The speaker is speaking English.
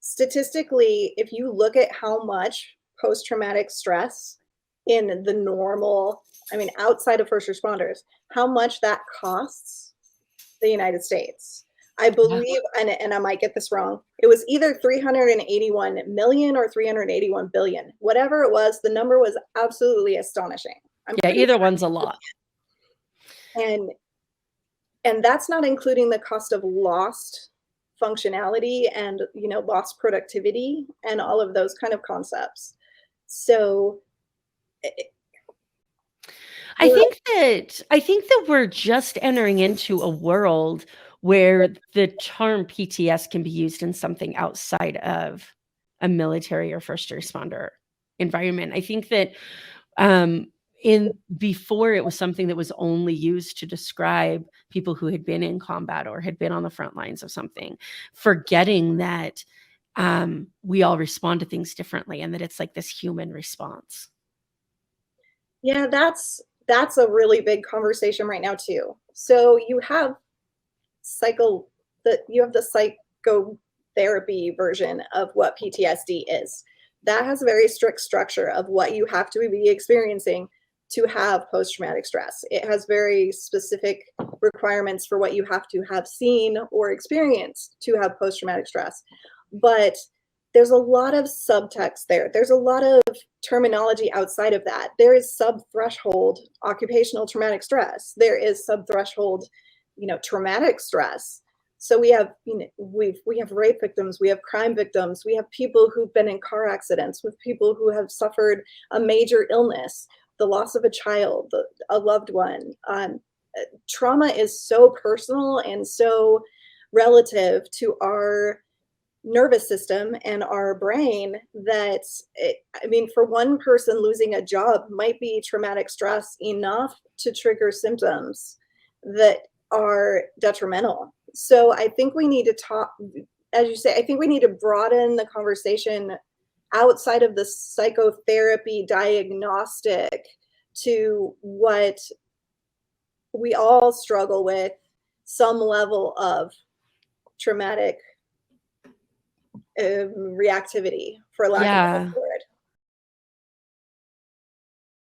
statistically, if you look at how much post-traumatic stress in the normal, I mean, outside of first responders, how much that costs the United States. I believe, and I might get this wrong, it was either 381 million or 381 billion. Whatever it was, the number was absolutely astonishing. Yeah, either one's a lot. And that's not including the cost of lost functionality and, you know, lost productivity and all of those kind of concepts. So I think that we're just entering into a world where the term PTS can be used in something outside of a military or first responder environment. I think that before it was something that was only used to describe people who had been in combat or had been on the front lines of something, forgetting that we all respond to things differently and that it's like this human response. Yeah, that's a really big conversation right now too. So you have the psychotherapy version of what PTSD is. That has a very strict structure of what you have to be experiencing to have post-traumatic stress. It has very specific requirements for what you have to have seen or experienced to have post-traumatic stress. But there's a lot of subtext there. There's a lot of terminology outside of that. There is sub-threshold occupational traumatic stress. There is sub-threshold, you know, traumatic stress. So we have, you know, we have rape victims, we have crime victims, we have people who've been in car accidents, with people who have suffered a major illness, the loss of a child, a loved one. Trauma is so personal and so relative to our nervous system and our brain that I mean, for one person, losing a job might be traumatic stress enough to trigger symptoms that are detrimental. So I think we need to talk, as you say, I think we need to broaden the conversation outside of the psychotherapy diagnostic to what we all struggle with, some level of traumatic reactivity, for lack of a better word.